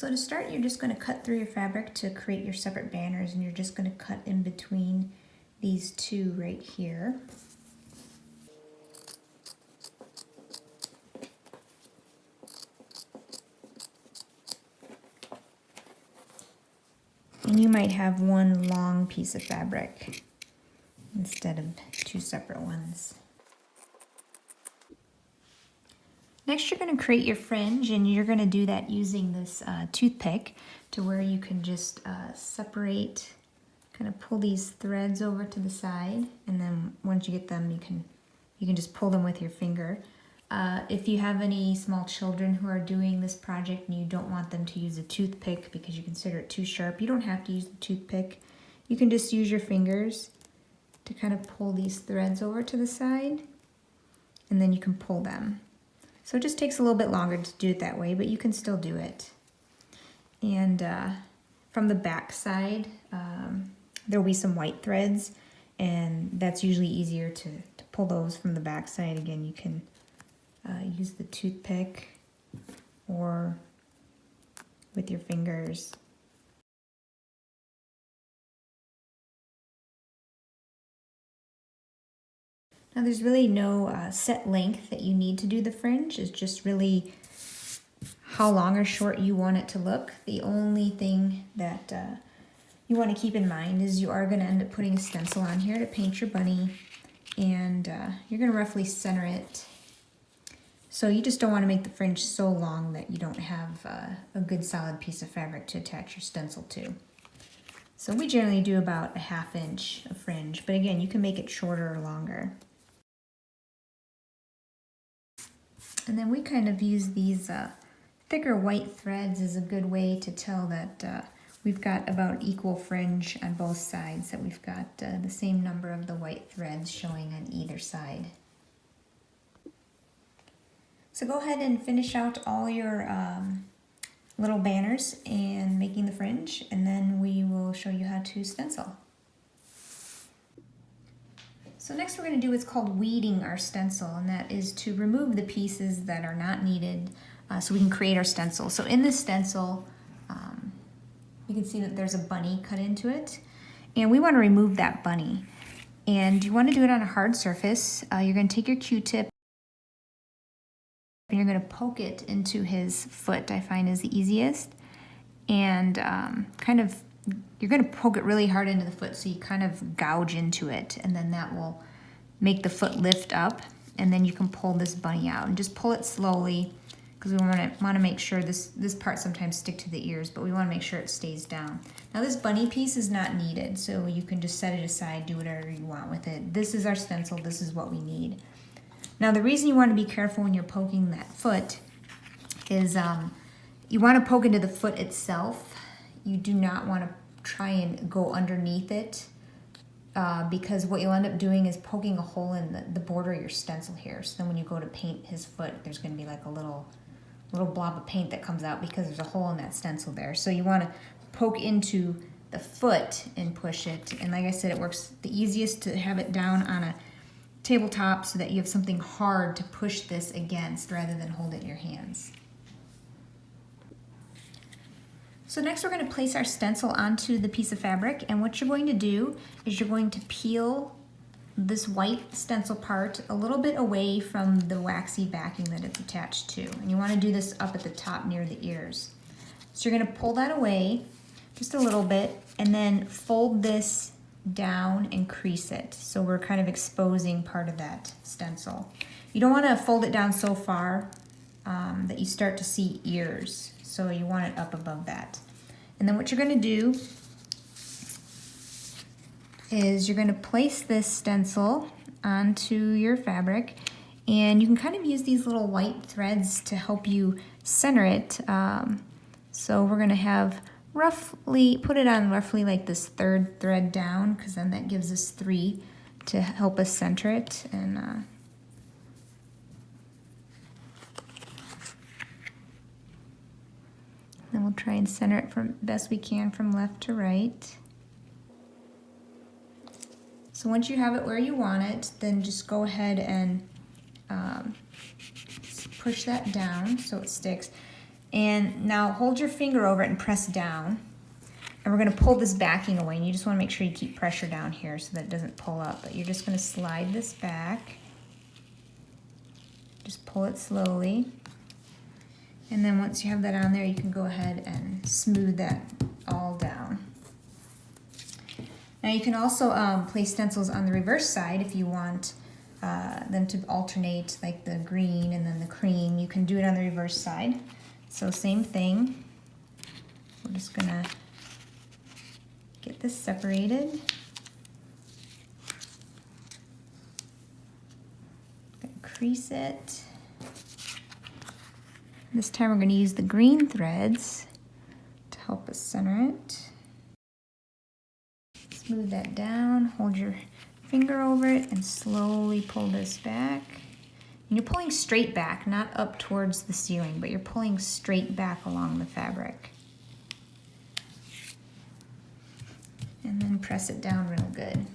So to start, you're just going to cut through your fabric to create your separate banners, and you're just going to cut in between these two right here. And you might have one long piece of fabric instead of two separate ones. Next, you're going to create your fringe, and you're going to do that using this toothpick to where you can just separate, kind of pull these threads over to the side, and then once you get them, you can just pull them with your finger. If you have any small children who are doing this project and you don't want them to use a toothpick because you consider it too sharp, you don't have to use the toothpick. You can just use your fingers to kind of pull these threads over to the side, and then you can pull them. So it just takes a little bit longer to do it that way, but you can still do it. And from the back side, there will be some white threads, and that's usually easier to pull those from the back side. Again, you can use the toothpick or with your fingers. Now there's really no set length that you need to do the fringe. It's just really how long or short you want it to look. The only thing that you want to keep in mind is you are going to end up putting a stencil on here to paint your bunny, and you're going to roughly center it. So you just don't want to make the fringe so long that you don't have a good solid piece of fabric to attach your stencil to. So we generally do about a 1/2 inch of fringe, but again, you can make it shorter or longer. And then we kind of use these thicker white threads as a good way to tell that we've got about equal fringe on both sides, that we've got the same number of the white threads showing on either side. So go ahead and finish out all your little banners and making the fringe, and then we will show you how to stencil. So next we're going to do what's called weeding our stencil, and that is to remove the pieces that are not needed so we can create our stencil. So in this stencil, you can see that there's a bunny cut into it, and we want to remove that bunny. And you want to do it on a hard surface. You're going to take your Q-tip and you're going to poke it into his foot, I find is the easiest. And you're going to poke it really hard into the foot so you kind of gouge into it, and then that will make the foot lift up, and then you can pull this bunny out. And just pull it slowly, because we want to make sure this part sometimes stick to the ears, but we want to make sure it stays down. Now this bunny piece is not needed, so you can just set it aside, do whatever you want with it. This is our stencil, this is what we need. Now the reason you want to be careful when you're poking that foot is you want to poke into the foot itself. You do not want to try and go underneath it because what you'll end up doing is poking a hole in the border of your stencil here. So then when you go to paint his foot, there's going to be like a little blob of paint that comes out because there's a hole in that stencil there. So you want to poke into the foot and push it. And like I said, it works the easiest to have it down on a tabletop so that you have something hard to push this against rather than hold it in your hands. So next we're going to place our stencil onto the piece of fabric, and what you're going to do is you're going to peel this white stencil part a little bit away from the waxy backing that it's attached to. And you want to do this up at the top near the ears. So you're going to pull that away just a little bit and then fold this down and crease it. So we're kind of exposing part of that stencil. You don't want to fold it down so far that you start to see ears. So you want it up above that. And then what you're going to do is you're going to place this stencil onto your fabric, and you can kind of use these little white threads to help you center it. So we're going to have put it on roughly like this 3rd thread down, because then that gives us 3 to help us center it. And then we'll try and center it from best we can from left to right. So once you have it where you want it, then just go ahead and push that down so it sticks. And now hold your finger over it and press down. And we're gonna pull this backing away, and you just wanna make sure you keep pressure down here so that it doesn't pull up, but you're just gonna slide this back. Just pull it slowly. And then once you have that on there, you can go ahead and smooth that all down. Now you can also place stencils on the reverse side if you want them to alternate, like the green and then the cream. You can do it on the reverse side. So same thing. We're just gonna get this separated. Crease it. This time we're going to use the green threads to help us center it. Smooth that down, hold your finger over it and slowly pull this back. And you're pulling straight back, not up towards the ceiling, but you're pulling straight back along the fabric. And then press it down real good.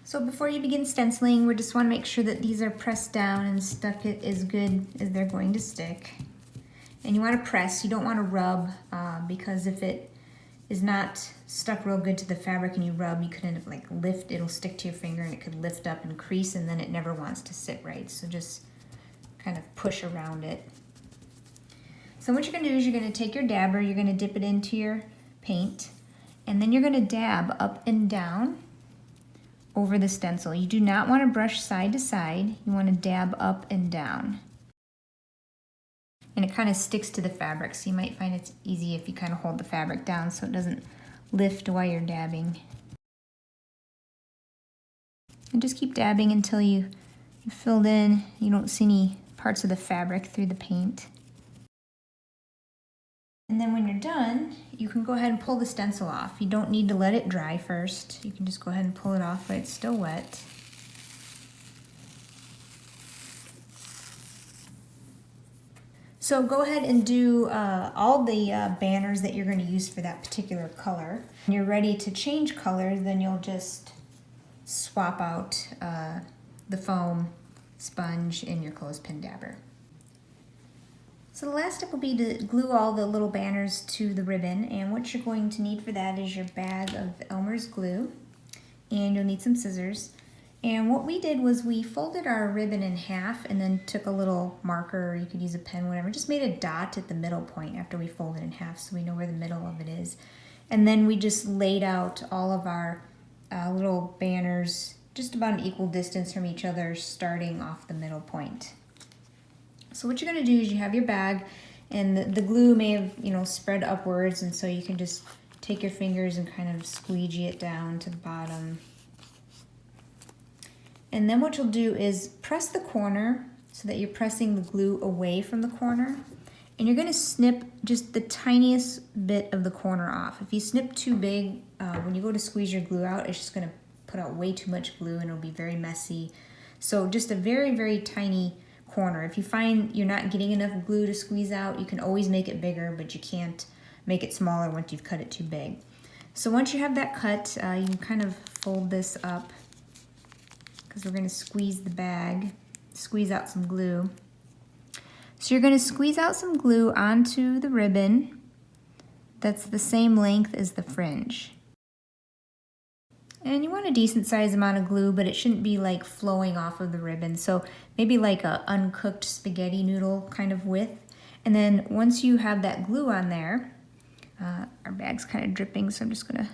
So before you begin stenciling, we just want to make sure that these are pressed down and stuck it as good as they're going to stick. And you want to press, you don't want to rub, because if it is not stuck real good to the fabric and you rub, you could end up like it'll stick to your finger and it could lift up and crease, and then it never wants to sit right. So just kind of push around it. So what you're going to do is you're going to take your dabber, you're going to dip it into your paint, and then you're going to dab up and down over the stencil. You do not want to brush side to side. You want to dab up and down. And it kind of sticks to the fabric, so you might find it's easy if you kind of hold the fabric down so it doesn't lift while you're dabbing. And just keep dabbing until you filled in, you don't see any parts of the fabric through the paint. And then when you're done, you can go ahead and pull the stencil off. You don't need to let it dry first. You can just go ahead and pull it off while it's still wet. So go ahead and do all the banners that you're going to use for that particular color. When you're ready to change colors, then you'll just swap out the foam sponge in your clothespin dabber. So the last step will be to glue all the little banners to the ribbon, and what you're going to need for that is your bag of Elmer's glue, and you'll need some scissors. And what we did was we folded our ribbon in half and then took a little marker, or you could use a pen, whatever, just made a dot at the middle point after we folded in half so we know where the middle of it is. And then we just laid out all of our little banners just about an equal distance from each other, starting off the middle point. So what you're going to do is you have your bag, and the glue may have, spread upwards, and so you can just take your fingers and kind of squeegee it down to the bottom. And then what you'll do is press the corner so that you're pressing the glue away from the corner, and you're going to snip just the tiniest bit of the corner off. If you snip too big, when you go to squeeze your glue out, it's just going to put out way too much glue and it'll be very messy. So just a very, very tiny corner. If you find you're not getting enough glue to squeeze out, you can always make it bigger, but you can't make it smaller once you've cut it too big. So once you have that cut, you can kind of fold this up, because we're going to squeeze the bag, squeeze out some glue. So you're going to squeeze out some glue onto the ribbon that's the same length as the fringe. And you want a decent size amount of glue, but it shouldn't be like flowing off of the ribbon. So maybe like a uncooked spaghetti noodle kind of width. And then once you have that glue on there, our bag's kind of dripping, so I'm just gonna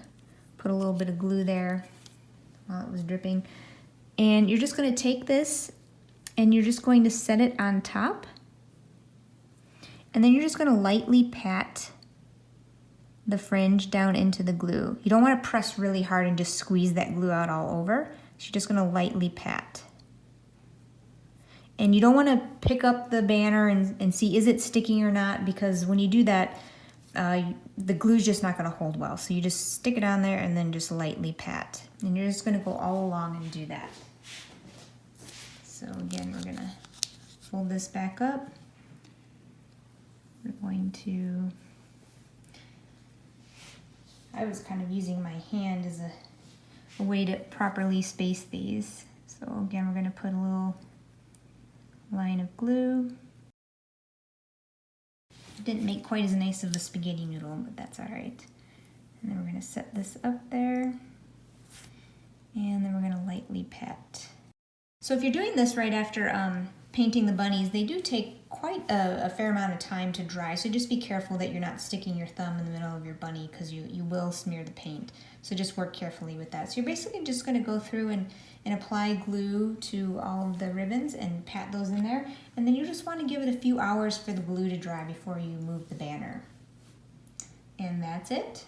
put a little bit of glue there while it was dripping. And you're just gonna take this and you're just going to set it on top. And then you're just gonna lightly pat the fringe down into the glue. You don't want to press really hard and just squeeze that glue out all over. So you're just going to lightly pat. And you don't want to pick up the banner and see is it sticking or not, because when you do that, the glue's just not going to hold well. So you just stick it on there and then just lightly pat. And you're just going to go all along and do that. So again, we're going to fold this back up. We're going to... I was kind of using my hand as a way to properly space these. So again, we're going to put a little line of glue. didn't make quite as nice of a spaghetti noodle, but that's all right. And then we're gonna set this up there. And then we're gonna lightly pat. So if you're doing this right after painting the bunnies, they do take quite a fair amount of time to dry. So just be careful that you're not sticking your thumb in the middle of your bunny because you will smear the paint. So just work carefully with that. So you're basically just gonna go through and apply glue to all of the ribbons and pat those in there. And then you just wanna give it a few hours for the glue to dry before you move the banner. And that's it.